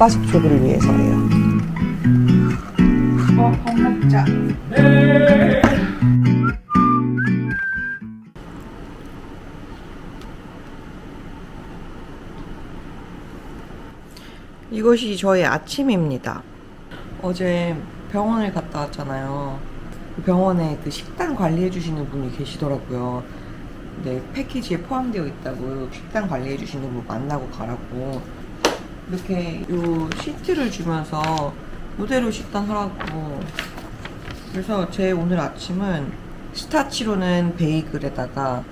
겉바속 촉을 위해서예요. 밥 먹자. 이것이 저의 아침입니다. 어제 병원을 갔다 왔잖아요. 그 병원에 그 식단 관리해 주시는 분이 계시더라고요. 네, 패키지에 포함되어 있다고 식단 관리해 주시는 분 만나고 가라고 이렇게 요 시트를 주면서 이대로 식단 하라고. 그래서 제 오늘 아침은 스타치로는 베이글에다가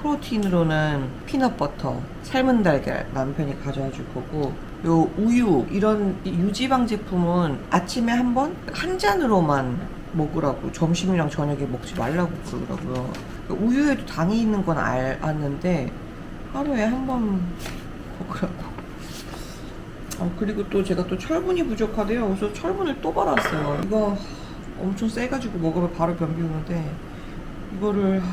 프로틴으로는 피넛버터, 삶은 달걀 남편이 가져와 줄 거고, 요 우유 이런 유지방 제품은 아침에 한 번 한 잔으로만 먹으라고, 점심이랑 저녁에 먹지 말라고 그러더라고요. 우유에도 당이 있는 건 알았는데 하루에 한 번 먹으라고. 그리고 또 제가 또 철분이 부족하대요. 그래서 철분을 또 받았어요. 이거 엄청 세가지고 먹으면 바로 변비 오는데 이거를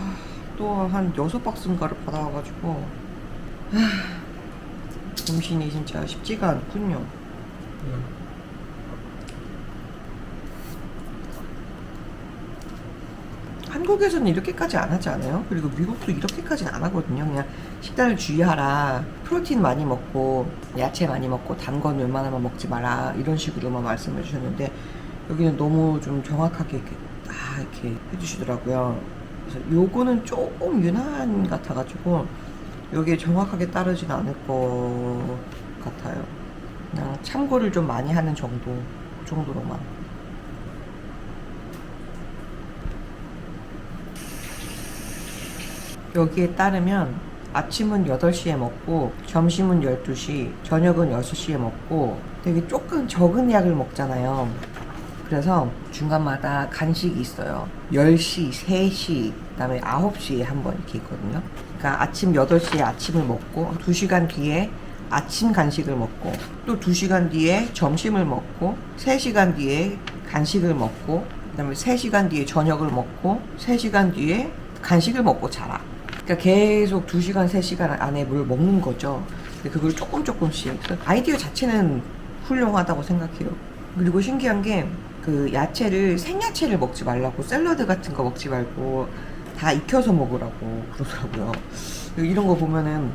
또 한 6박스인가를 받아와가지고 임신이 진짜 쉽지가 않군요. 한국에서는 이렇게까지 안 하지 않아요? 그리고 미국도 이렇게까지는 안 하거든요. 그냥 식단을 주의하라, 프로틴 많이 먹고 야채 많이 먹고 단 건 웬만하면 먹지 마라, 이런 식으로만 말씀해 주셨는데 여기는 너무 좀 정확하게 이렇게 해주시더라고요. 그래서 요거는 조금 유난 같아가지고 여기에 정확하게 따르진 않을 것 같아요. 그냥 참고를 좀 많이 하는 정도, 그 정도로만. 여기에 따르면 아침은 8시에 먹고 점심은 12시, 저녁은 6시에 먹고 되게 조금 적은 약을 먹잖아요. 그래서 중간마다 간식이 있어요. 10시, 3시, 그 다음에 9시에 한 번 이렇게 있거든요. 그러니까 아침 8시에 아침을 먹고 2시간 뒤에 아침 간식을 먹고 또 2시간 뒤에 점심을 먹고 3시간 뒤에 간식을 먹고 그 다음에 3시간 뒤에 저녁을 먹고 3시간 뒤에 간식을 먹고 자라. 그러니까 계속 2시간, 3시간 안에 뭘 먹는 거죠. 근데 그걸 조금씩. 아이디어 자체는 훌륭하다고 생각해요. 그리고 신기한 게 그 야채를, 생야채를 먹지 말라고, 샐러드 같은 거 먹지 말고 다 익혀서 먹으라고 그러더라고요. 이런 거 보면은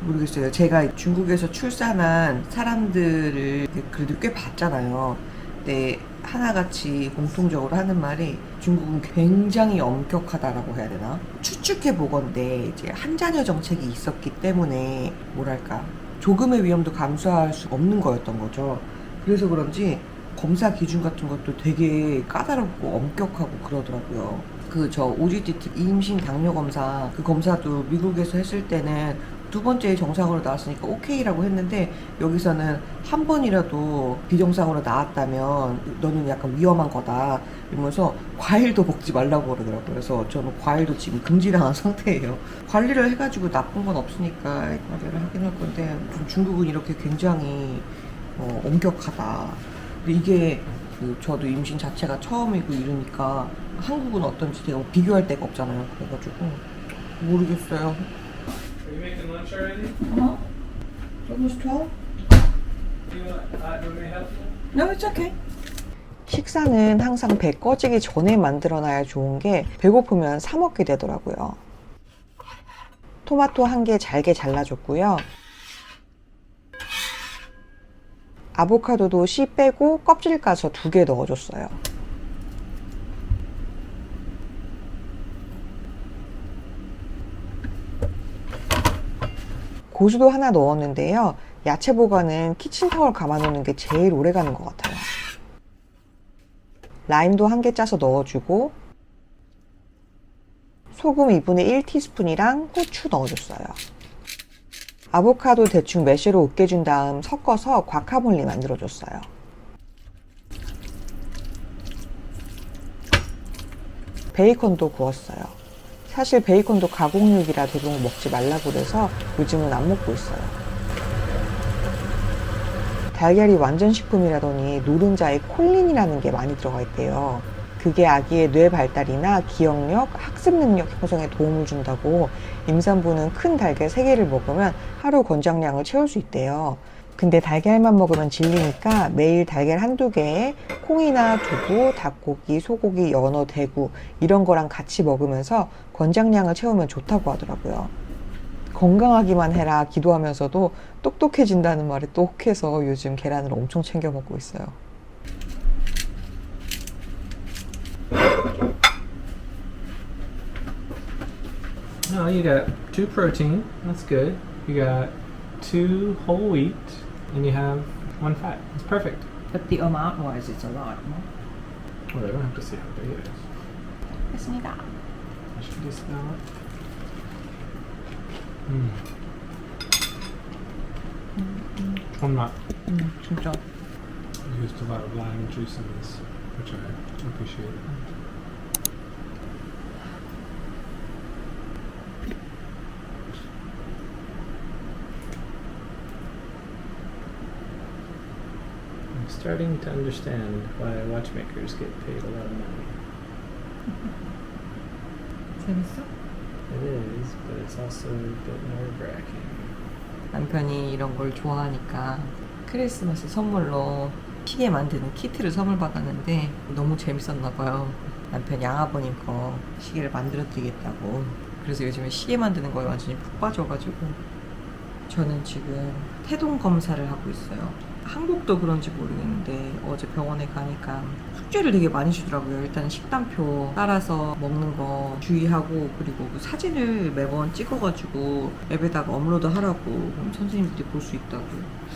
모르겠어요. 제가 중국에서 출산한 사람들을 그래도 꽤 봤잖아요. 근데 하나같이 공통적으로 하는 말이 중국은 굉장히 엄격하다라고 해야 되나? 추측해 보건대 이제 한자녀 정책이 있었기 때문에 뭐랄까 조금의 위험도 감수할 수 없는 거였던 거죠. 그래서 그런지 검사 기준 같은 것도 되게 까다롭고 엄격하고 그러더라고요. 그 저 OGTT 임신 당뇨 검사, 그 검사도 미국에서 했을 때는 2번째 정상으로 나왔으니까 오케이라고 했는데 여기서는 한 번이라도 비정상으로 나왔다면 너는 약간 위험한 거다 이러면서 과일도 먹지 말라고 그러더라고요. 그래서 저는 과일도 지금 금지당한 상태예요. 관리를 해가지고 나쁜 건 없으니까 관리를 하긴 할 건데 중국은 이렇게 굉장히 엄격하다. 근데 이게 저도 임신 자체가 처음이고 이러니까 한국은 어떤지 제가 비교할 데가 없잖아요. 그래가지고 모르겠어요. Are you making lunch already? Almost 12? Do you want me to help you? No, it's okay. 식사는 항상 배 꺼지기 전에 만들어놔야 좋은 게 배고프면 사 먹게 되더라고요. 토마토 1개 잘게 잘라줬고요. 아보카도도 씨 빼고 껍질 까서 2개 넣어줬어요. 고수도 하나 넣었는데요. 야채 보관은 키친타월 감아놓는 게 제일 오래 가는 것 같아요. 라임도 1개 짜서 넣어주고 소금 2분의 1티스푼이랑 후추 넣어줬어요. 아보카도 대충 매쉬로 으깨준 다음 섞어서 과카몰리 만들어줬어요. 베이컨도 구웠어요. 사실 베이컨도 가공육이라 대부분 먹지 말라고 그래서 요즘은 안 먹고 있어요. 달걀이 완전 식품이라더니 노른자에 콜린이라는 게 많이 들어가 있대요. 그게 아기의 뇌 발달이나 기억력, 학습 능력 형성에 도움을 준다고 임산부는 큰 달걀 3개를 먹으면 하루 권장량을 채울 수 있대요. 근데 달걀만 먹으면 질리니까 매일 달걀 한두 개에 콩이나 두부, 닭고기, 소고기, 연어, 대구 이런 거랑 같이 먹으면서 권장량을 채우면 좋다고 하더라고요. 건강하기만 해라 기도하면서도 똑똑해진다는 말에 또 혹해서 요즘 계란을 엄청 챙겨 먹고 있어요. Oh, you got 2 protein. That's good. You got 2 whole wheat, and you have 1 fat. It's perfect. But the amount wise it's a lot, no? Well, they don't have to see how big it is. 됐습니다. Should you smell it? I'm not. 진짜. I used a lot of lime juice in this, which I appreciate. I'm starting to understand why watchmakers get paid a lot of money. 재밌어? It is, but it's also a bit nerve-wracking. 남편이 이런 걸 좋아하니까 크리스마스 선물로 시계 만드는 키트를 선물 받았는데 너무 재밌었나 봐요. 남편 양아버님 거 시계를 만들어 드리겠다고. 그래서 요즘에 시계 만드는 거에 완전히 푹 빠져가지고 저는 지금 태동 검사를 하고 있어요. 한국도 그런지 모르겠는데 어제 병원에 가니까 숙제를 되게 많이 주더라고요. 일단 식단표 따라서 먹는 거 주의하고, 그리고 그 사진을 매번 찍어가지고 앱에다가 업로드 하라고, 그럼 선생님들이 볼 수 있다고.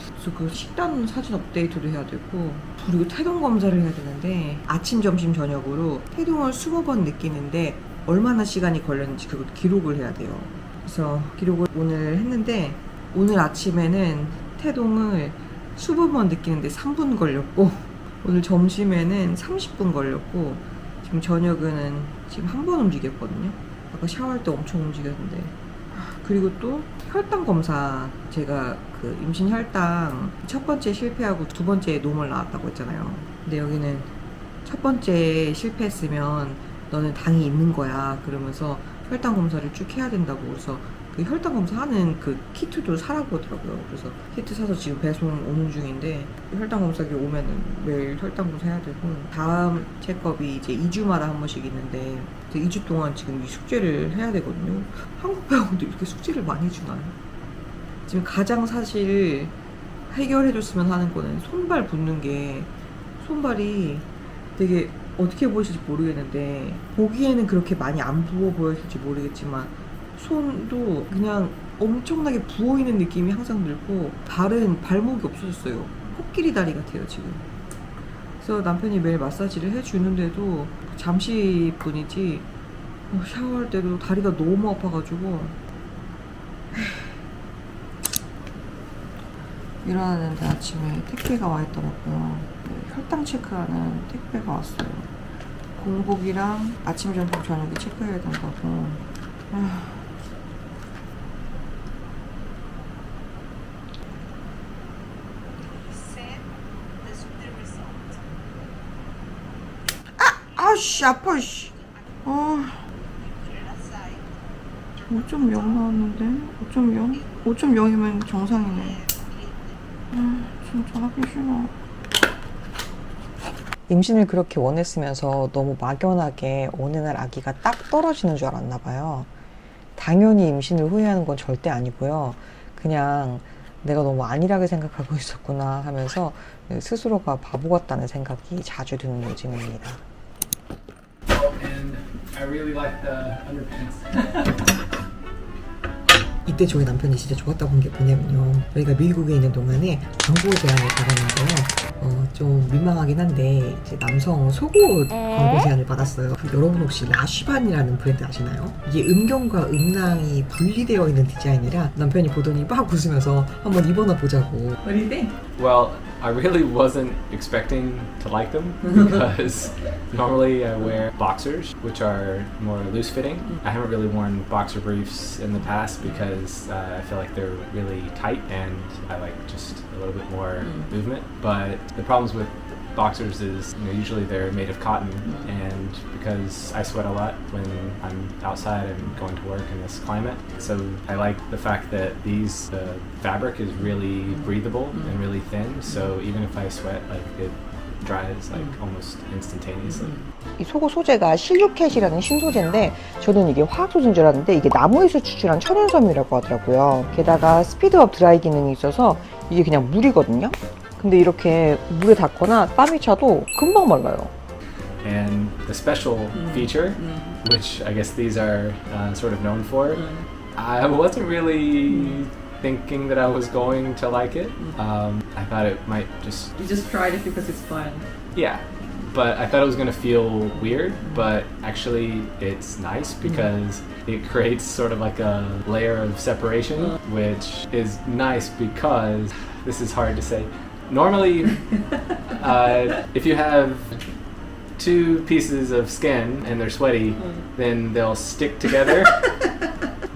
그래서 그 식단 사진 업데이트도 해야 되고, 그리고 태동 검사를 해야 되는데 아침, 점심, 저녁으로 태동을 20번 느끼는데 얼마나 시간이 걸렸는지 그걸 기록을 해야 돼요. 그래서 기록을 오늘 했는데 오늘 아침에는 태동을 20번 느끼는데 3분 걸렸고, 오늘 점심에는 30분 걸렸고, 지금 저녁에는 지금 한 번 움직였거든요. 아까 샤워할 때 엄청 움직였는데. 그리고 또 혈당 검사, 제가 그 임신 혈당 첫 번째 실패하고 두 번째 노멀 나왔다고 했잖아요. 근데 여기는 첫 번째 실패했으면 너는 당이 있는 거야 그러면서 혈당 검사를 쭉 해야 된다고. 그래서 그 혈당 검사하는 그 키트도 사라고 하더라고요. 그래서 키트 사서 지금 배송 오는 중인데, 혈당 검사기 오면은 매일 혈당 검사 해야 되고, 다음 체크업이 이제 2주마다 한 번씩 있는데 2주 동안 지금 이 숙제를 해야 되거든요. 한국 병원도 이렇게 숙제를 많이 주나요? 지금 가장 사실 해결해줬으면 하는 거는 손발 붓는 게, 손발이 되게 어떻게 보이실지 모르겠는데 보기에는 그렇게 많이 안 부어 보였을지 모르겠지만 손도 그냥 엄청나게 부어있는 느낌이 항상 들고, 발은 발목이 없어졌어요. 코끼리 다리 같아요 지금. 그래서 남편이 매일 마사지를 해주는데도 잠시뿐이지 샤워할 때도 다리가 너무 아파가지고. 일어나는데 아침에 택배가 와 있더라고요. 혈당 체크하는 택배가 왔어요. 공복이랑 아침, 점심, 저녁에 체크해야 된다고. 아씨 아파 씨. 5.0 나왔는데 5.0? 5.0이면 정상이네. 진짜 하기 싫어. 임신을 그렇게 원했으면서 너무 막연하게 어느 날 아기가 딱 떨어지는 줄 알았나 봐요. 당연히 임신을 후회하는 건 절대 아니고요. 그냥 내가 너무 안일하게 생각하고 있었구나 하면서 스스로가 바보 같다는 생각이 자주 드는 요즘입니다. And I really like the underpants. 이때 저희 남편이 진짜 좋았다고 한 게 뭐냐면요, 저희가 미국에 있는 동안에 광고 제안을 받았는데요. 좀 민망하긴 한데 이제 남성 속옷 광고 제안을 받았어요. 여러분 혹시 라쉬반이라는 브랜드 아시나요? 이게 음경과 음낭이 분리되어 있는 디자인이라 남편이 보더니 막 웃으면서 한번 입어나 보자고. What do you think? Well, I really wasn't expecting to like them because normally I wear boxers, which are more loose fitting. I haven't really worn boxer briefs in the past because I feel like they're really tight and I like just a little bit more movement. But the problems with boxers is usually they're made of cotton, and because I sweat a lot when I'm outside and going to work in this climate, so I like the fact that the fabric is really breathable and really thin. So even if I sweat, like it dries like almost instantaneously. 이 속옷 소재가 실루켓이라는 신소재인데 저는 이게 화학 소재인 줄 알았는데 이게 나무에서 추출한 천연섬유라고 하더라고요. 게다가 스피드업 드라이 기능이 있어서 이게 그냥 물이거든요. 근데 이렇게 물에 닿거나 땀이 차도 금방 말라요. And the special feature, which I guess these are sort of known for, I wasn't really thinking that I was going to like it. I thought it might just... You just tried it because it's fun. Yeah, but I thought it was going to feel weird, but actually it's nice because it creates sort of like a layer of separation, which is nice because, this is hard to say, normally if you have two pieces of skin and they're sweaty, then they'll stick together.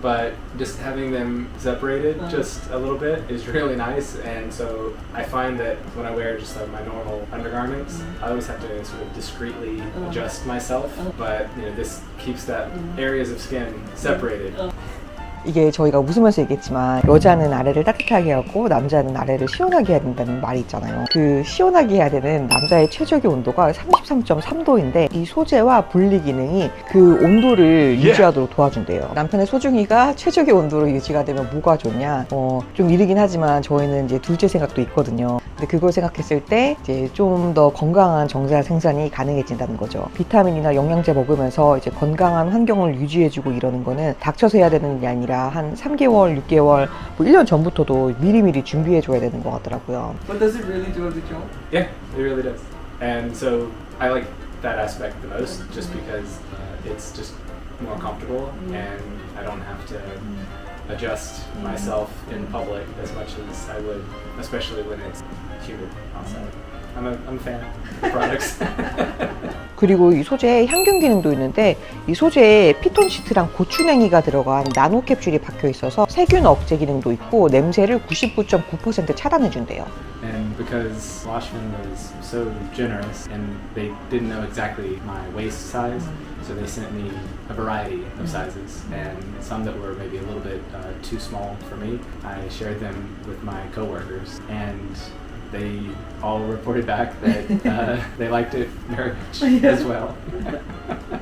But just having them separated just a little bit is really nice, and so I find that when I wear just like my normal undergarments, I always have to sort of discreetly adjust myself, but this keeps that areas of skin separated. 이게 저희가 웃으면서 얘기했지만 여자는 아래를 따뜻하게 하고 남자는 아래를 시원하게 해야 된다는 말이 있잖아요. 그 시원하게 해야 되는 남자의 최적의 온도가 33.3도인데 이 소재와 분리 기능이 그 온도를 유지하도록 도와준대요. 남편의 소중이가 최적의 온도로 유지가 되면 뭐가 좋냐? 좀 이르긴 하지만 저희는 이제 둘째 생각도 있거든요. 근데 그걸 생각했을 때 이제 좀 더 건강한 정자 생산이 가능해진다는 거죠. 비타민이나 영양제 먹으면서 이제 건강한 환경을 유지해주고 이러는 거는 닥쳐서 해야 되는 게 아니라 한 3개월, 6개월, 뭐 1년 전부터도 미리미리 준비해줘야 되는 것 같더라고요. But does it really do the job? Yeah, it really does. And so I like that aspect the most, just because it's just more comfortable and I don't have to adjust myself in public as much as I would, especially when it's humid outside. I'm a fan of the products. 그리고 이 소재에 향균 기능도 있는데 이 소재에 피톤 시트랑 고추냉이가 들어간 나노 캡슐이 박혀 있어서 세균 억제 기능도 있고 냄새를 99.9% 차단해 준대요. And because Washman was so generous and they didn't know exactly my waist size, so they sent me a variety of sizes, and some that were maybe a little bit too small for me, I shared them with my coworkers, and they all reported back that they liked it very much as well.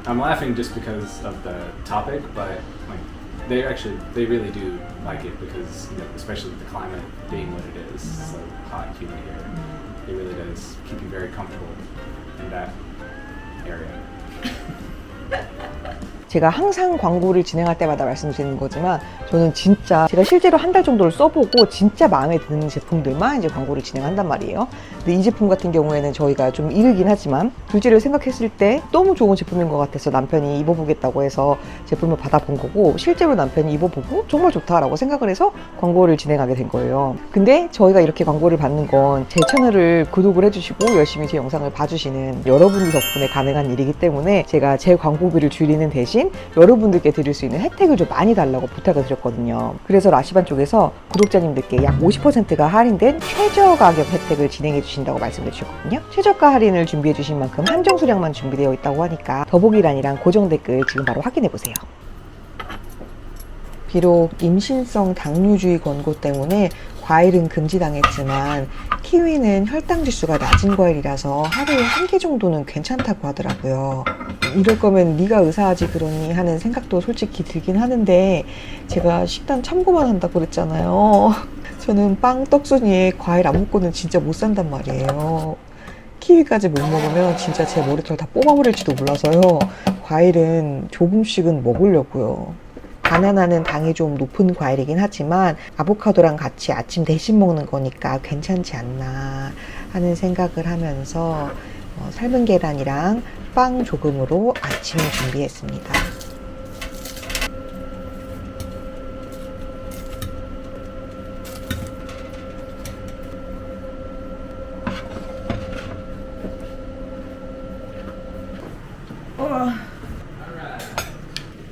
I'm laughing just because of the topic, but like they really do like it because especially with the climate being what it is, so hot and humid here, it really does keep you very comfortable in that area. 제가 항상 광고를 진행할 때마다 말씀드리는 거지만 저는 진짜 제가 실제로 한 달 정도를 써보고 진짜 마음에 드는 제품들만 이제 광고를 진행한단 말이에요. 근데 이 제품 같은 경우에는 저희가 좀 이르긴 하지만 둘째를 생각했을 때 너무 좋은 제품인 것 같아서 남편이 입어보겠다고 해서 제품을 받아본 거고 실제로 남편이 입어보고 정말 좋다라고 생각을 해서 광고를 진행하게 된 거예요. 근데 저희가 이렇게 광고를 받는 건 제 채널을 구독을 해주시고 열심히 제 영상을 봐주시는 여러분들 덕분에 가능한 일이기 때문에 제가 제 광고비를 줄이는 대신 여러분들께 드릴 수 있는 혜택을 좀 많이 달라고 부탁을 드렸거든요. 그래서 라시반 쪽에서 구독자님들께 약 50%가 할인된 최저 가격 혜택을 진행해 주신다고 말씀해 주셨거든요. 최저가 할인을 준비해 주신 만큼 한정 수량만 준비되어 있다고 하니까 더보기란이랑 고정 댓글 지금 바로 확인해 보세요. 비록 임신성 당류주의 권고 때문에 과일은 금지당했지만 키위는 혈당 지수가 낮은 과일이라서 하루에 1개 정도는 괜찮다고 하더라고요. 이럴 거면 네가 의사하지 그러니 하는 생각도 솔직히 들긴 하는데 제가 식단 참고만 한다고 그랬잖아요. 저는 빵, 떡순이에 과일 안 먹고는 진짜 못 산단 말이에요. 키위까지 못 먹으면 진짜 제 머리털 다 뽑아버릴지도 몰라서요. 과일은 조금씩은 먹으려고요. 바나나는 당이 좀 높은 과일이긴 하지만 아보카도랑 같이 아침 대신 먹는 거니까 괜찮지 않나 하는 생각을 하면서 삶은 계란이랑 빵 조금으로 아침을 준비했습니다.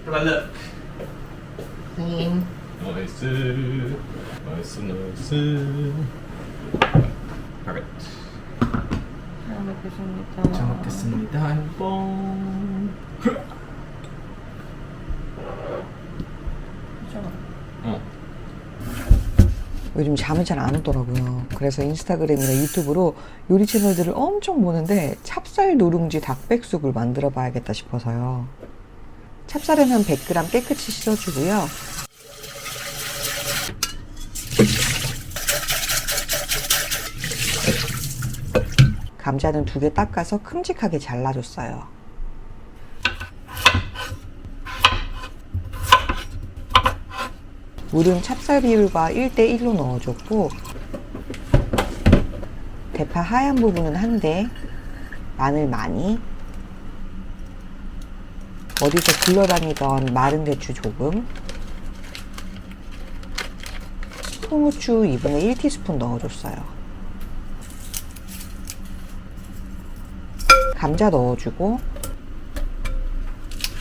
How about look? 나이스 나이스 나이스. Perfect. How 먹겠습니다. 잘 먹겠습니다. 뽕. 어. 요즘 잠이 잘 안 오더라고요. 그래서 인스타그램이나 유튜브로 요리 채널들을 엄청 보는데 찹쌀 누룽지 닭백숙을 만들어 봐야겠다 싶어서요. 찹쌀은 한 100g 깨끗이 씻어주고요. 감자는 2개 닦아서 큼직하게 잘라줬어요. 물은 찹쌀 비율과 1:1로 넣어줬고, 대파 하얀 부분은 1대, 마늘 많이, 어디서 굴러다니던 마른 대추 조금, 통후추 2분의 1티스푼 넣어줬어요. 감자 넣어주고,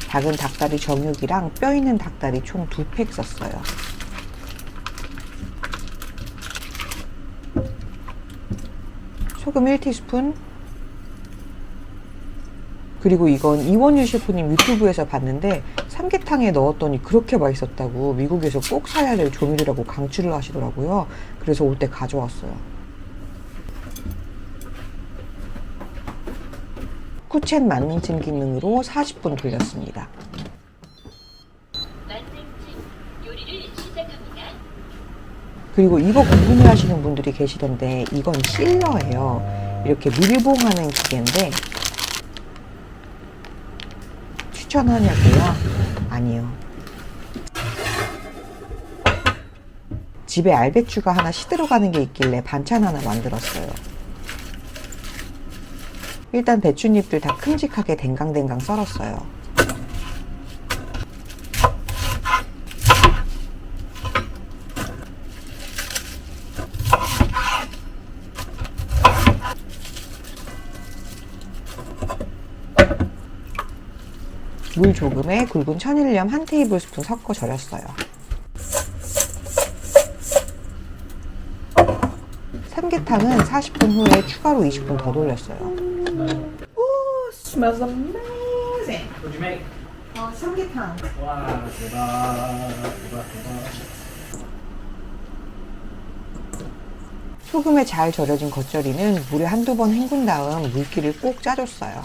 작은 닭다리 정육이랑 뼈 있는 닭다리 총 2팩 썼어요. 소금 1티스푼. 그리고 이건 이원유 셰프님 유튜브에서 봤는데 삼계탕에 넣었더니 그렇게 맛있었다고 미국에서 꼭 사야 될 조미료라고 강추를 하시더라고요. 그래서 올 때 가져왔어요. 쿠첸 만능찜 기능으로 40분 돌렸습니다. 요리를 시작합니다. 그리고 이거 궁금해하시는 분들이 계시던데 이건 실러예요. 이렇게 밀봉하는 기계인데 추천하냐고요? 아니요. 집에 알배추가 하나 시들어가는 게 있길래 반찬 하나 만들었어요. 일단 배춧잎들 다 큼직하게 댕강댕강 썰었어요. 물 조금에 굵은 천일염 1테이블스푼 섞어 절였어요. 삼계탕은 40분 후에 추가로 20분 더 돌렸어요. Oh, smells amazing. What'd you make? 삼계탕. 와, 대박. 소금에 잘 절여진 겉절이는 물에 한두 번 헹군 다음 물기를 꼭 짜줬어요.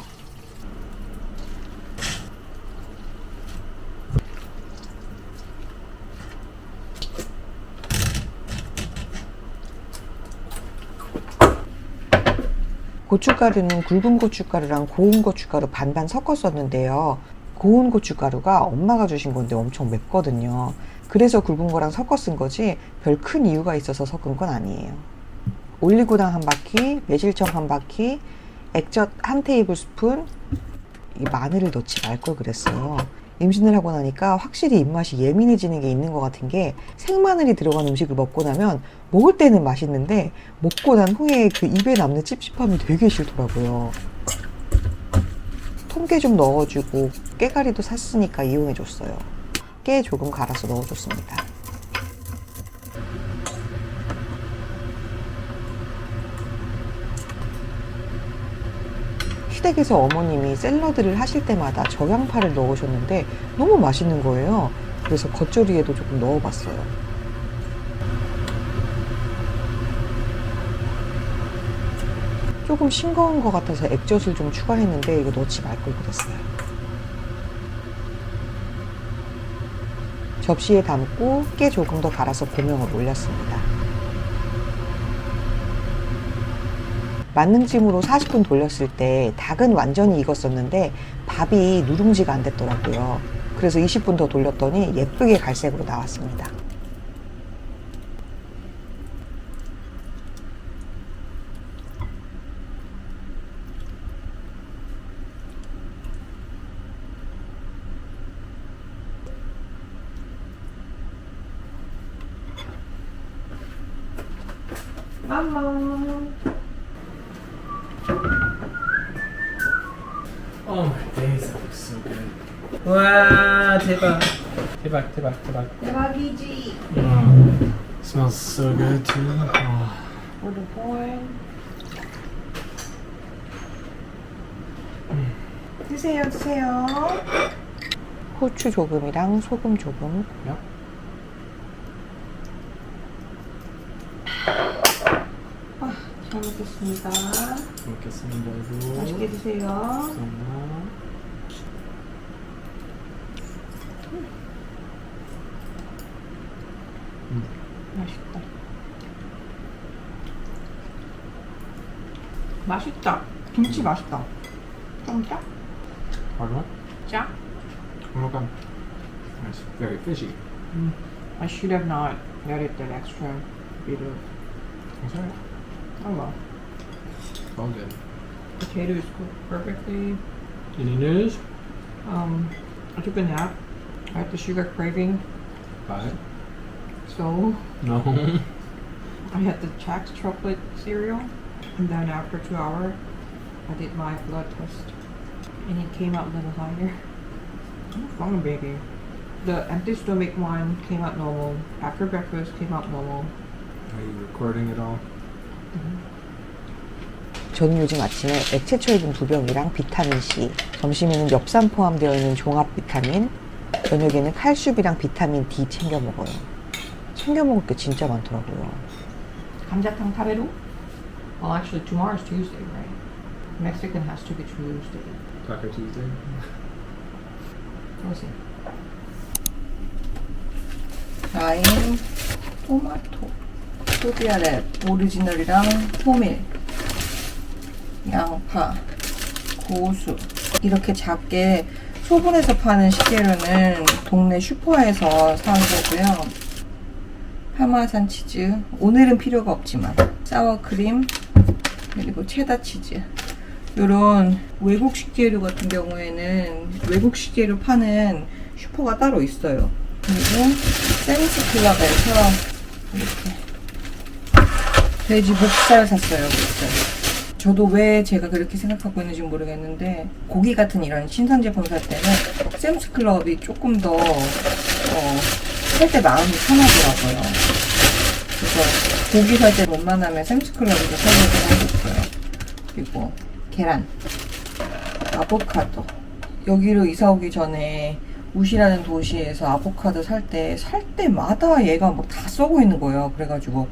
고춧가루는 굵은 고춧가루랑 고운 고춧가루 반반 섞었었는데요. 고운 고춧가루가 엄마가 주신 건데 엄청 맵거든요. 그래서 굵은 거랑 섞어 쓴 거지 별 큰 이유가 있어서 섞은 건 아니에요. 올리고당 한 바퀴, 매실청 한 바퀴, 액젓 1테이블스푼. 이 마늘을 넣지 말 걸 그랬어요. 임신을 하고 나니까 확실히 입맛이 예민해지는 게 있는 것 같은 게 생마늘이 들어간 음식을 먹고 나면 먹을 때는 맛있는데 먹고 난 후에 그 입에 남는 찝찝함이 되게 싫더라고요. 통깨 좀 넣어주고 깨가리도 샀으니까 이용해줬어요. 깨 조금 갈아서 넣어줬습니다. 시댁에서 어머님이 샐러드를 하실 때마다 저양파를 넣으셨는데 너무 맛있는 거예요. 그래서 겉절이에도 조금 넣어봤어요. 조금 싱거운 것 같아서 액젓을 좀 추가했는데 이거 넣지 말 걸 그랬어요. 접시에 담고 깨 조금 더 갈아서 고명을 올렸습니다. 만능찜으로 40분 돌렸을 때 닭은 완전히 익었었는데 밥이 누룽지가 안 됐더라고요. 그래서 20분 더 돌렸더니 예쁘게 갈색으로 나왔습니다. Oh my days, that looks so good. 와, 대박. 대박이지. Smells so good too. Oh. 우리 볼. 드세요, 드세요. 후추 조금이랑 소금 조금. Yep. 잘 먹겠습니다. 먹겠습니다. 이거. 맛있게 드세요. 감사합니다. 맛있다. 맛있다. 김치 맛있다. 좀 짜? Hard one? 짜? Oh, okay. It's very fishy. I should have not added that extra bit of. That's alright. Oh well. It's all good. Potatoes cooked perfectly. Any news? I took a nap. I had the sugar craving, Bye. so No. I had the Chex chocolate cereal, and then after 2 hours, I did my blood test, and it came out a little higher. I'm fine, baby. The empty stomach one came out normal. After breakfast came out normal. Are you recording it all? 저는 요즘 아침에 액체 철분 2병이랑 비타민C, 점심에는 엽산 포함되어 있는 종합 비타민, 저녁에는 칼슘이랑 비타민 D 챙겨 먹어요. 챙겨 먹을 게 진짜 많더라고요. 감자탕 타베루? Well, actually, tomorrow's Tuesday, right? Mexican has to be Tuesday. Taco Tuesday? We'll see. 라임, 토마토, 소비아랩, 오리지널이랑 호밀, 양파, 고수. 이렇게 작게 소분해서 파는 식재료는 동네 슈퍼에서 사온 거고요. 파마산 치즈, 오늘은 필요가 없지만 사워크림, 그리고 체다 치즈. 이런 외국 식재료 같은 경우에는 외국 식재료 파는 슈퍼가 따로 있어요. 그리고 샘스클럽에서 이렇게 돼지 목살 샀어요. 목살. 저도 왜 제가 그렇게 생각하고 있는지 모르겠는데 고기 같은 이런 신선 제품 살 때는 샘스클럽이 조금 더 살 때 마음이 편하더라고요. 그래서 고기 살 때 웬만하면 샘스클럽에서 사려고 하고 있어요. 그리고 계란, 아보카도. 여기로 이사 오기 전에 우시라는 도시에서 아보카도 살 때마다 얘가 막 다 썩어 있는 거예요. 그래가지고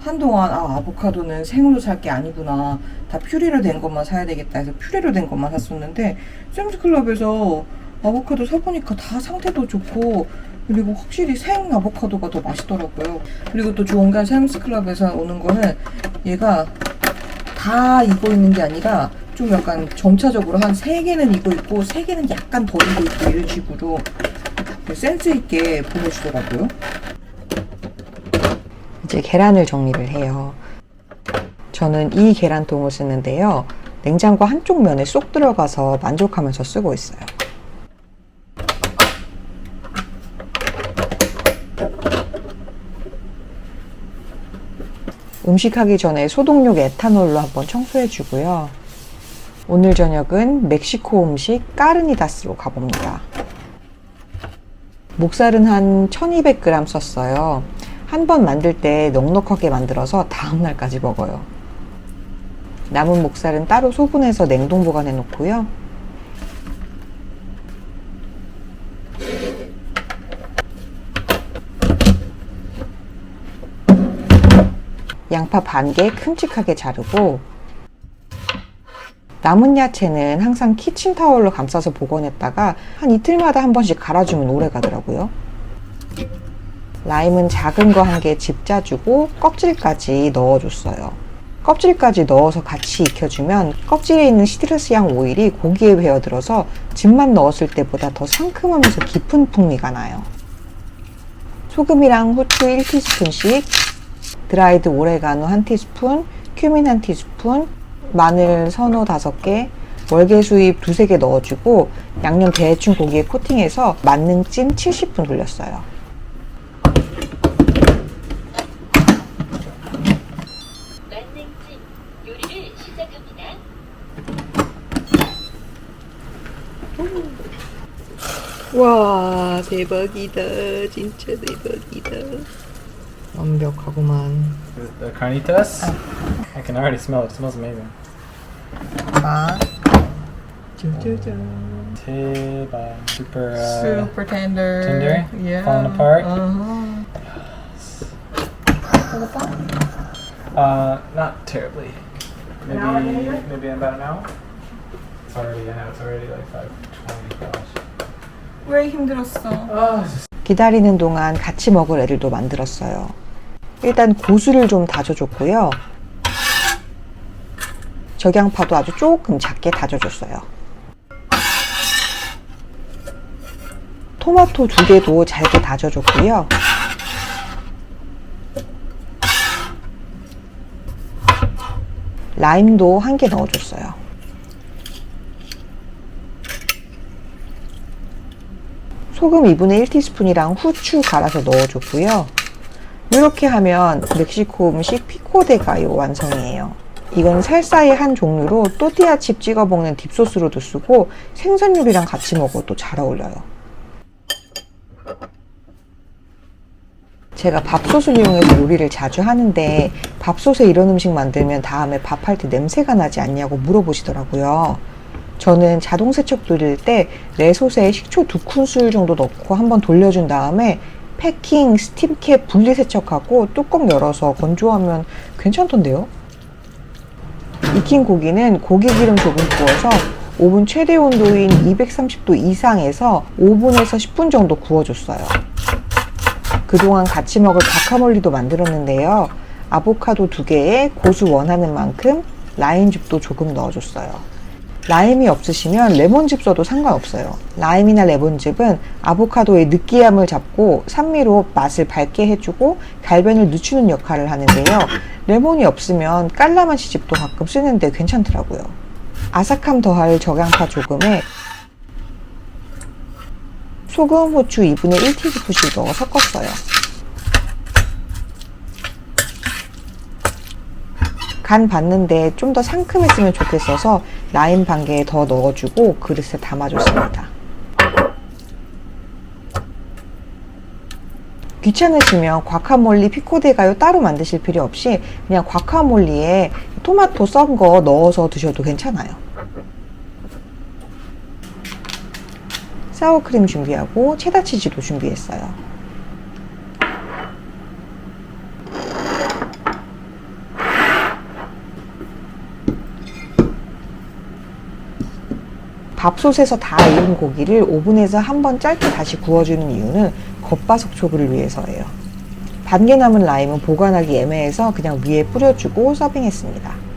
한동안 아보카도는 생으로 살 게 아니구나, 다 퓨리로 된 것만 사야 되겠다 해서 퓨리로 된 것만 샀었는데 샘스클럽에서 아보카도 사보니까 다 상태도 좋고 그리고 확실히 생 아보카도가 더 맛있더라고요. 그리고 또 좋은 게 샘스클럽에서 오는 거는 얘가 다 익어 있는 게 아니라 좀 약간 점차적으로 한 3개는 익어 있고 3개는 약간 덜 익어 있고 이런 식으로 센스 있게 보내주더라고요. 이제 계란을 정리를 해요. 저는 이 계란통을 쓰는데요. 냉장고 한쪽 면에 쏙 들어가서 만족하면서 쓰고 있어요. 음식하기 전에 소독용 에탄올로 한번 청소해주고요. 오늘 저녁은 멕시코 음식 까르니다스로 가봅니다. 목살은 한 1200g 썼어요. 한 번 만들 때 넉넉하게 만들어서 다음날까지 먹어요. 남은 목살은 따로 소분해서 냉동 보관해 놓고요. 양파 반 개 큼직하게 자르고 남은 야채는 항상 키친타올로 감싸서 보관했다가 한 이틀마다 한 번씩 갈아주면 오래 가더라고요. 라임은 작은 거 한 개 집 짜주고 껍질까지 넣어줬어요. 껍질까지 넣어서 같이 익혀주면 껍질에 있는 시트러스 향 오일이 고기에 배어들어서 즙만 넣었을 때보다 더 상큼하면서 깊은 풍미가 나요. 소금이랑 후추 1티스푼씩, 드라이드 오레가노 1티스푼, 큐민 1티스푼, 마늘 서너 5개, 월계수잎 2-3개 넣어주고 양념 대충 고기에 코팅해서 만능찜 70분 돌렸어요. 만능찜 요리를 시작합니다. 와, 대박이다. 진짜 대박이다. 완벽하구만. The carnitas? I can already smell it. It smells amazing. 마, 대박. Super. Super tender. tender? Yeah. Falling apart? Uh-huh. Not terribly. Maybe in about an hour. It's already like 5:20. Gosh. 왜 힘들었어? 기다리는 동안 같이 먹을 애들도 만들었어요. 일단 고수를 좀 다져줬고요. 적양파도 아주 조금 작게 다져줬어요. 토마토 2개도 잘게 다져줬고요. 라임도 1개 넣어줬어요. 소금 2분의 1티스푼이랑 후추 갈아서 넣어줬고요. 이렇게 하면 멕시코 음식 피코데가요 완성이에요. 이건 살사의 한 종류로 또띠아 칩 찍어 먹는 딥소스로도 쓰고 생선 요리랑 같이 먹어도 잘 어울려요. 제가 밥솥을 이용해서 요리를 자주 하는데 밥솥에 이런 음식 만들면 다음에 밥할 때 냄새가 나지 않냐고 물어보시더라고요. 저는 자동 세척 돌릴 때 레솥에 식초 2큰술 정도 넣고 한번 돌려준 다음에 패킹, 스팀캡 분리 세척하고 뚜껑 열어서 건조하면 괜찮던데요? 익힌 고기는 고기 기름 조금 부어서 오븐 최대 온도인 230도 이상에서 5분에서 10분 정도 구워줬어요. 그동안 같이 먹을 과카몰리도 만들었는데요. 아보카도 2개에 고수 원하는 만큼 라임즙도 조금 넣어줬어요. 라임이 없으시면 레몬즙 써도 상관없어요. 라임이나 레몬즙은 아보카도의 느끼함을 잡고 산미로 맛을 밝게 해주고 갈변을 늦추는 역할을 하는데요. 레몬이 없으면 깔라마시즙도 가끔 쓰는데 괜찮더라고요. 아삭함 더할 적양파 조금에 소금, 후추 2분의 1티스푼씩 넣어 섞었어요. 간 봤는데 좀 더 상큼했으면 좋겠어서 라임 반 개 더 넣어주고 그릇에 담아줬습니다. 귀찮으시면 과카몰리 피코데가요 따로 만드실 필요 없이 그냥 과카몰리에 토마토 썬 거 넣어서 드셔도 괜찮아요. 사워크림 준비하고 체다 치즈도 준비했어요. 밥솥에서 다 익은 고기를 오븐에서 한번 짧게 다시 구워주는 이유는 겉바속촉을 위해서예요. 반개 남은 라임은 보관하기 애매해서 그냥 위에 뿌려주고 서빙했습니다.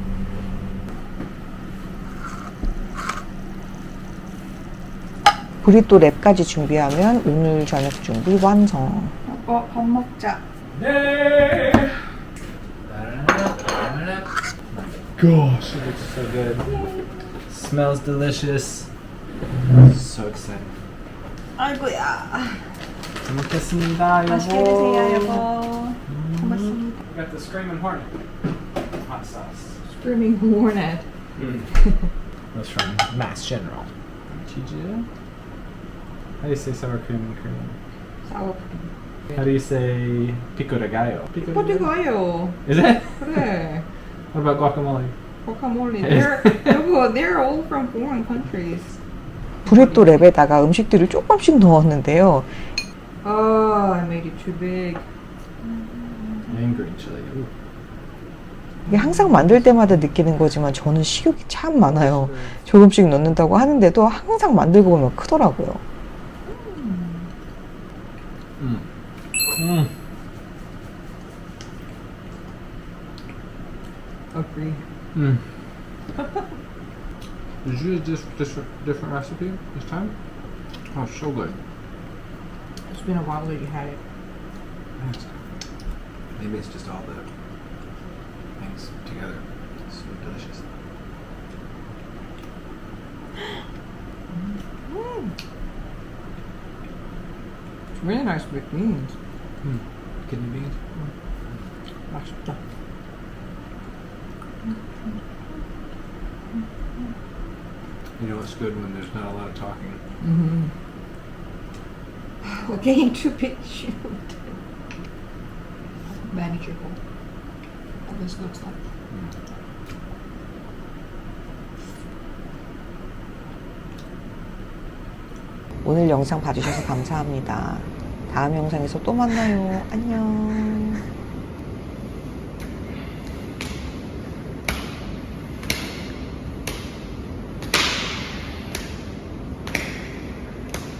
브리또 랩까지 준비하면 오늘 저녁 준비 완성. 밥 먹자. Gosh, it looks so good. Smells delicious. So excited. 아이고야. 잘 먹겠습니다, 여보. 맛있게 드세요, 여보. 고맙습니다. We got the Screaming Hornet hot sauce. Screaming hornet. That's from Mass General. Chiju? How do you say sour cream and cream? Sour cream. How do you say pico de gallo? Pico de gallo. Is it? 그래. What about guacamole? Guacamole. They're all from foreign countries. 브리또 랩에다가 음식들을 조금씩 넣었는데요. Oh, I made it too big. And green chili. Ooh. 이게 항상 만들 때마다 느끼는 거지만 저는 식욕이 참 많아요. 조금씩 넣는다고 하는데도 항상 만들고 보면 크더라고요. Agree. Did you use this different recipe this time? Oh, so good. It's been a while that you had it. Maybe it's just all the things together. It's so delicious. It's really nice with beans. Kidney beans. 맛있다. You know it's good when there's not a lot of talking. We're getting too big. Shoot. Manageable. What this looks like. 오늘 영상 봐주셔서 감사합니다. 다음 영상에서 또 만나요. 안녕.